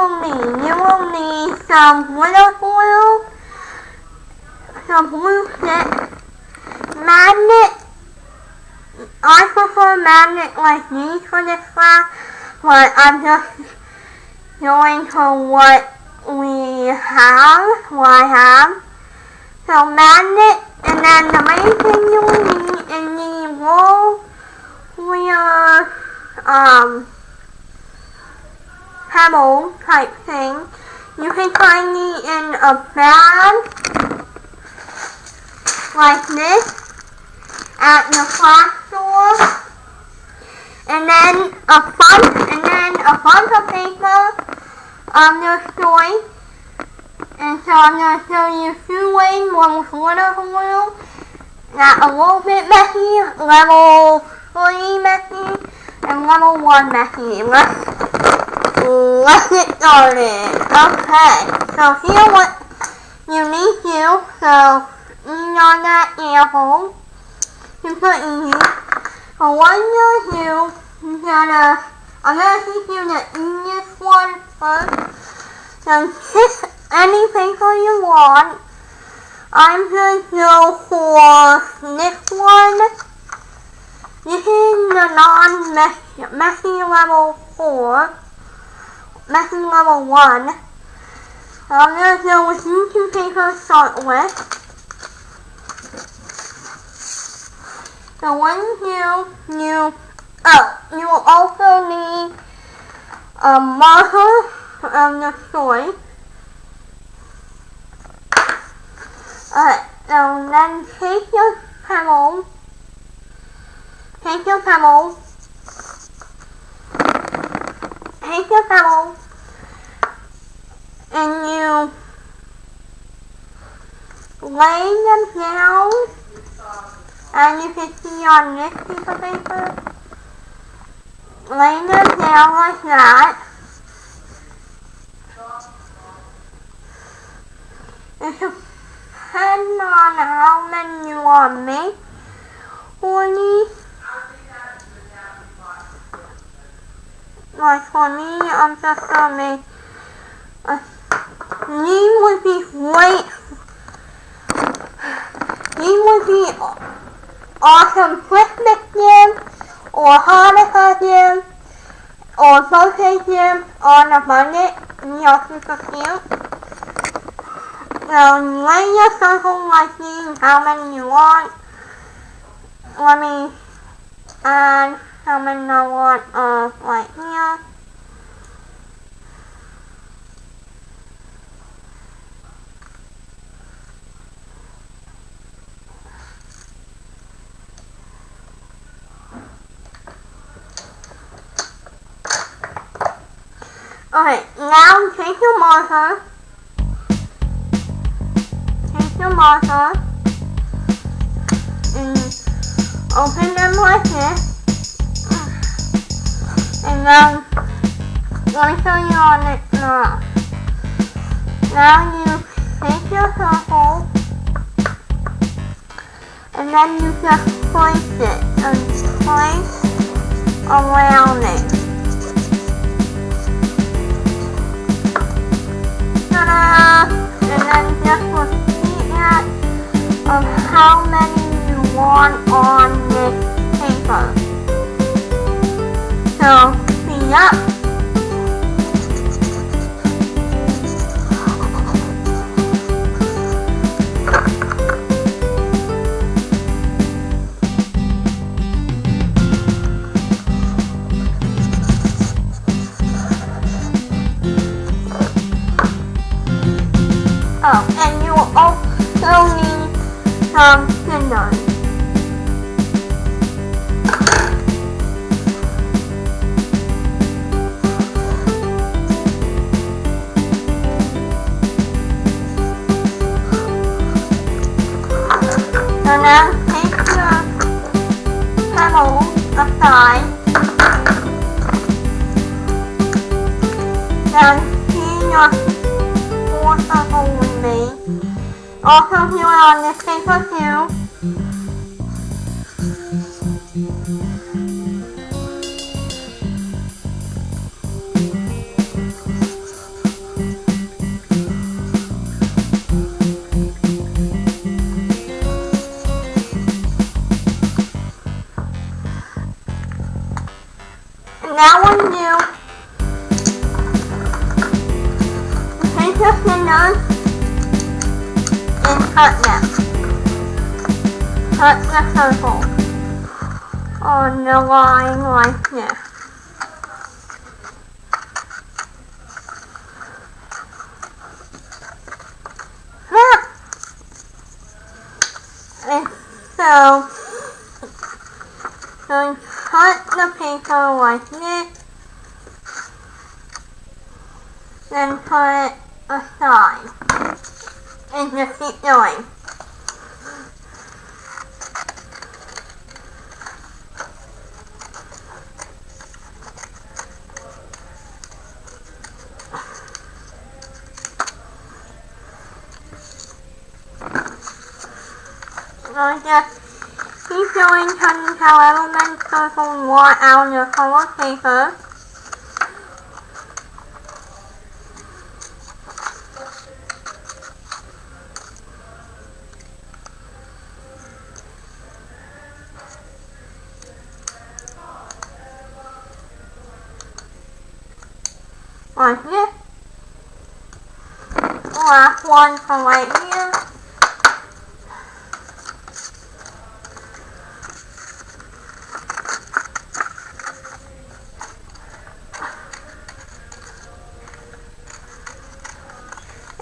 will need some glitter foil, some glue stick, magnet. I prefer magnet like these for this class, but I'm just showing her what I have. So magnet, and then the main thing you will need is the roll clear pebble type thing. You can find these in a bag like this at the craft store, and then a bunch of paper on your story. And so I'm going to show you 2 ways, one with glitter glue, that's a little bit messy, level 3 messy, and level 1 messy. Let's get started. Okay, so here's what you need to do. So these are the apples. Super easy. So what you're going to do, I'm going to teach you the easiest one first. So pick any paper you want. I'm going to go for this one. This is the non-messy level 4. Messy level 1. So I'm going to go with these 2 papers to start with. So when you will also need a marker from the story. Alright, so then take your pebbles, and you lay them down, as you can see on this piece of paper. Lay them down like that. It depends on how many you want to make for these. Like for me, I'm just going to make these would be great. These would be awesome Christmas gifts, or Hanukkah gifts, or birthday gifts on a budget. These are super cute. So you lay your circle like these, how many you want. Let me add how many I want right here. Okay, now take your marker. And open them like this. And then let me show you on it now. Now you take your circle and then you just place it and place around it. Ta-da! And then just repeat that of how many you want on this paper. So, speed up. Oh, and you will also need some cinders. So now take your pebble aside. Then see your circle with me. Also do it on this paper too. your scissors and cut them. Cut the circle on the line like this. And so you cut the paper like this, then put it aside, and just keep going. So just keep going, cutting however many circles you want out of your color paper. Like this. The last one from right here.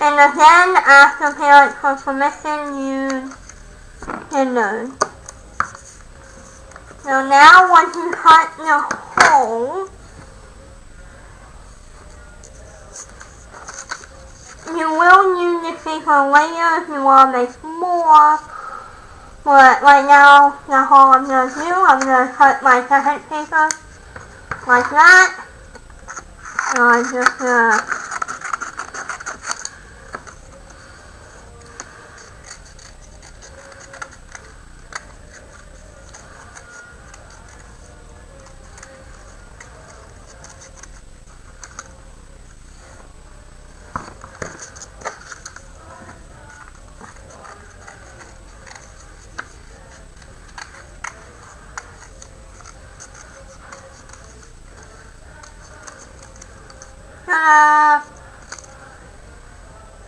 And again, ask your parents for permission, you can learn. So now once you cut the hole, you will use this paper later if you want to make more. But right now, that's all I'm going to do. I'm going to cut my second paper like that. So I'm just going to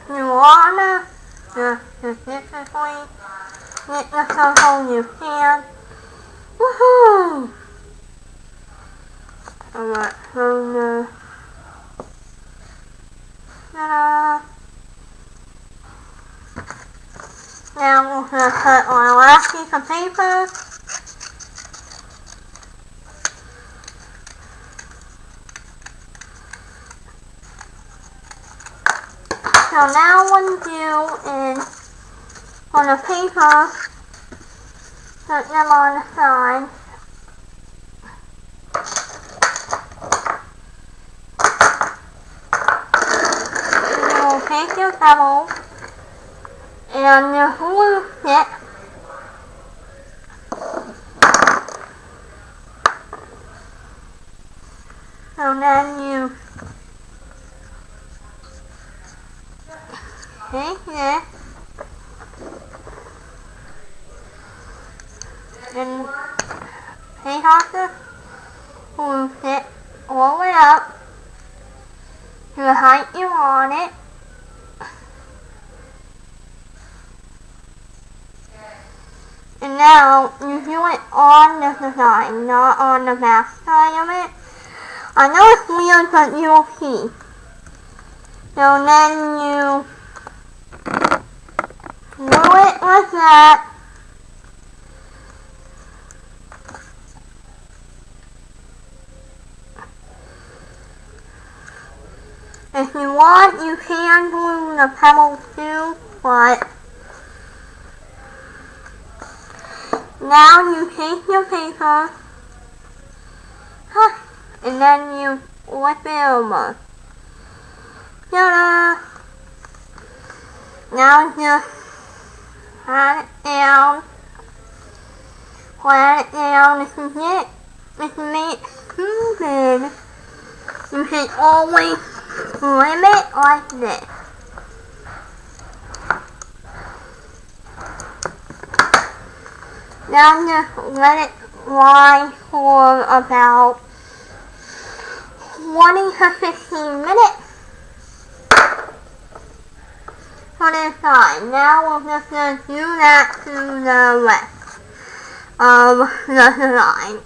you wanna just specifically get the circle you can. Woohoo! I'm gonna turn the ta-da. Now we're gonna cut our last piece of paper. So now what you do is, on the paper, put them on the side. You will take your pebble and your glue stick so then you take this and take off the glue stick, roll it up to the height you want it. And now you do it on the design, not on the back side of it. I know it's weird, but you'll see. So then you glue it like that. If you want, you can glue the pebbles too, but now you take your paper, and then you flip it over. Ta-da! Now just pat it down, flat it down. This is it. If you make it too big, you can always trim it like this. Now just let it lie for about 20 to 15 minutes. put it aside. Now we're just going to do that to the rest of the design.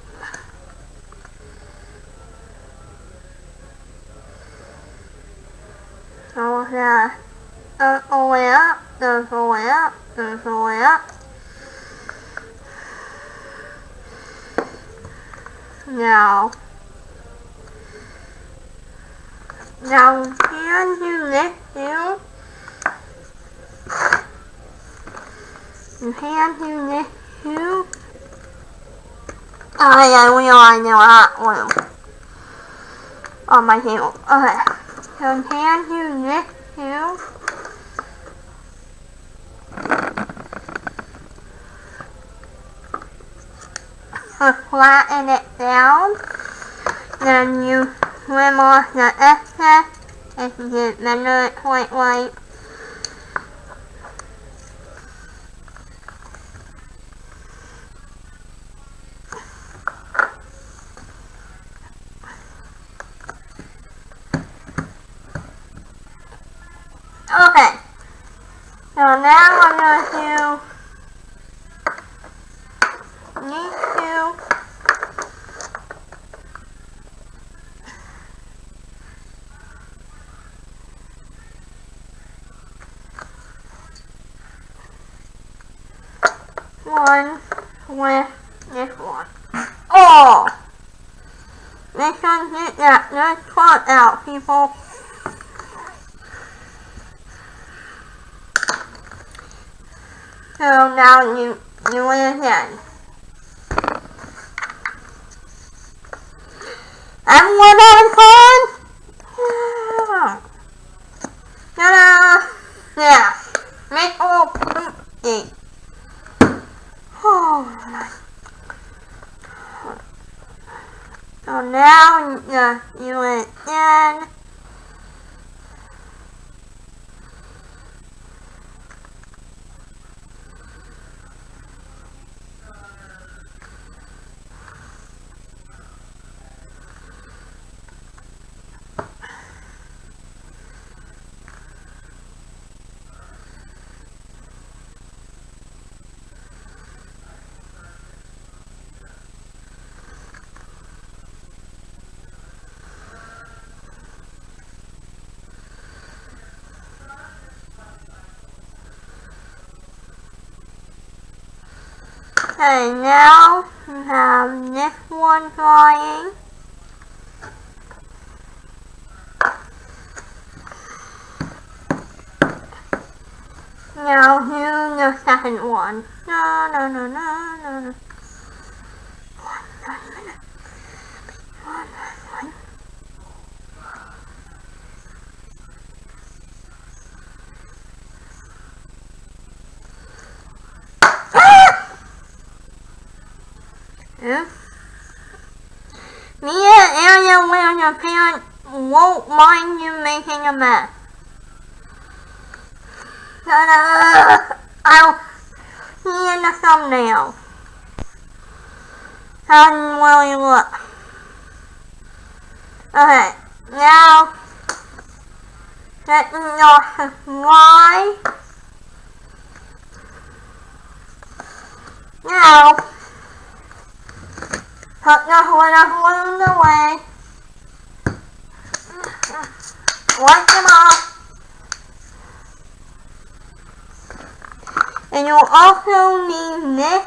So we're going to circle it up, circle it up, circle it up. Now you can do this too. You can do this too. Oh yeah, we already know hot oil on my table. Okay, so you can do this too. So flatten it down. Then you trim off the excess if you didn't measure it quite right. Okay, so now I'm going to do these two. One with this one. Oh! Make sure to get that good part out, people. So now you do it again. Everyone having fun? Ta-da! Yeah. Make a little poop. Oh. So now you just do it again. Okay, now you have this one drying. Now do the second one. No. Be an area where your parents won't mind you making a mess. I'll see in the thumbnail how you really look. Okay, now let me off the dry. Now put the hood of balloons away. Wipe them off. And you'll also need this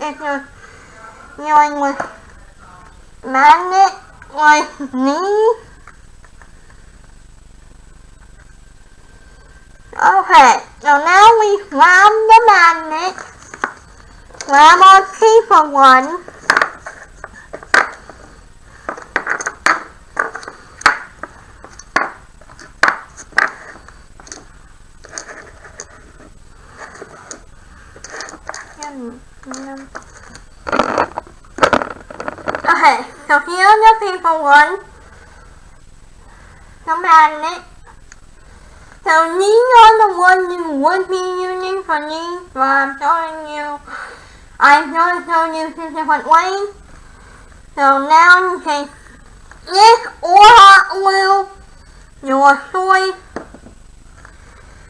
if you're dealing with magnets like these. Okay, so now we grab the magnet, grab our paper one, okay, so here's the paper one, the magnet. So these are the ones you would be using for these, but I'm showing you, I'm going to show you two different ways. So now you take this or hot glue, your choice.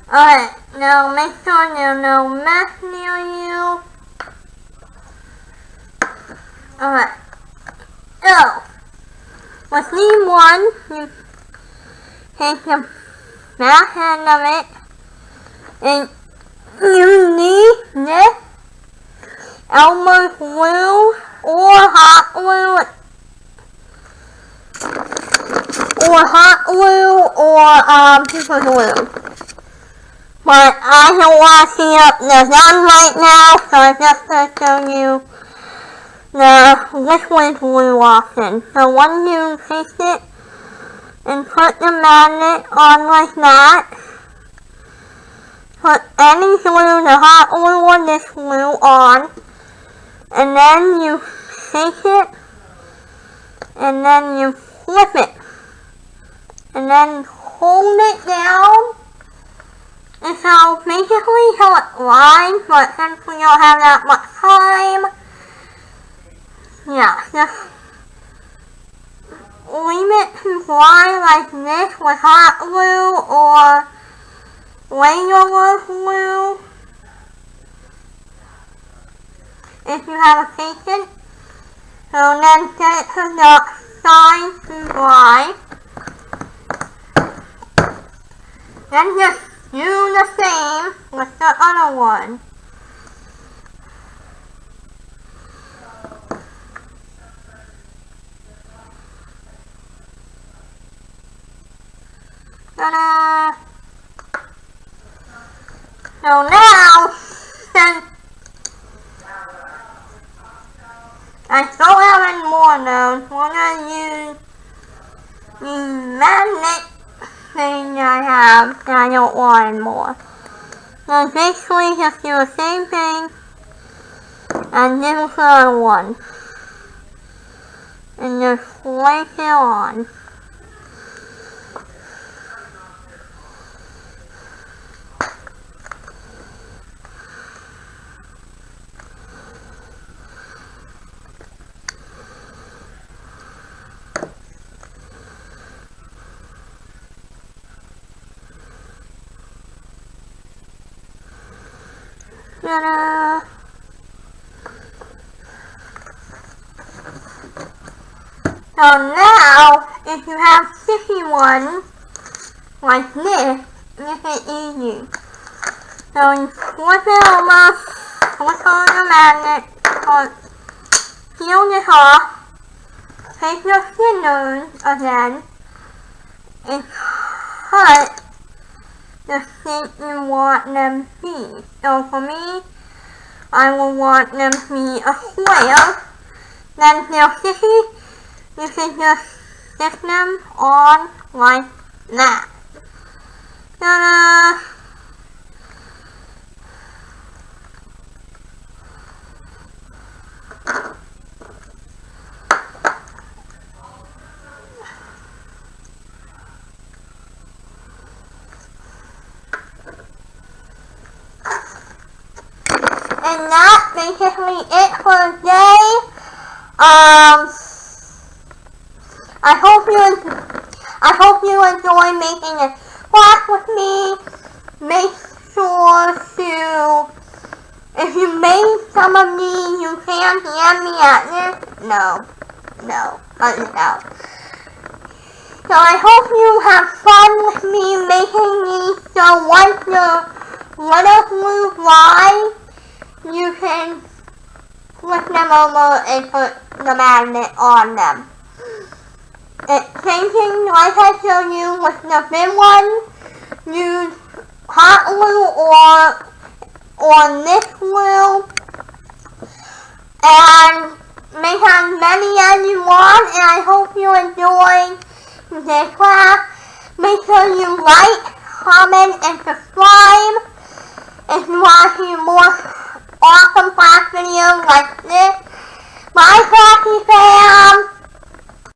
Okay, Now make sure there's no mess near you. Alright. So, with E1, you take the back end of it, and you need this Elmer's glue or hot glue super glue. But I don't want to see up the gun right now, so I'm just going to show you the liquid glue option. So once you take it and put the magnet on like that, put any glue, the hot glue or this glue on, and then you take it, and then you flip it, and then hold it down. And so basically how it lines, but since we don't have that much time, yeah, just leave it to dry like this with hot glue or regular glue. If you have a patient, so then set it to the side to dry. Then just do the same with the other one. Ta-da! So now, since I still have any more though, we're gonna use the magnet thing I have that I don't want anymore. So basically just do the same thing and then with the other one. And just place it on. Ta-da! So now, if you have sticky ones, like this, make it easy. So you flip it over, flip on the magnet, or peel this off, take your scissors again, and cut the shape you want them to be. So for me, I will want them to be a square. Then if they're sticky, you can just stick them on like that. Ta-da! And that's basically it for today. I hope you enjoy making this class with me. Make sure to, if you made some of these, you can hand me at this. No, cut it out. So I hope you have fun with me making these. So once the little glue dries, you can flip them over and put the magnet on them. Same thing like I showed you with the big one. Use hot glue or this glue and make as many as you want, and I hope you enjoyed this class. Make sure you like, comment, and subscribe if you want to see more awesome class videos like this. Bye, Crafty fam!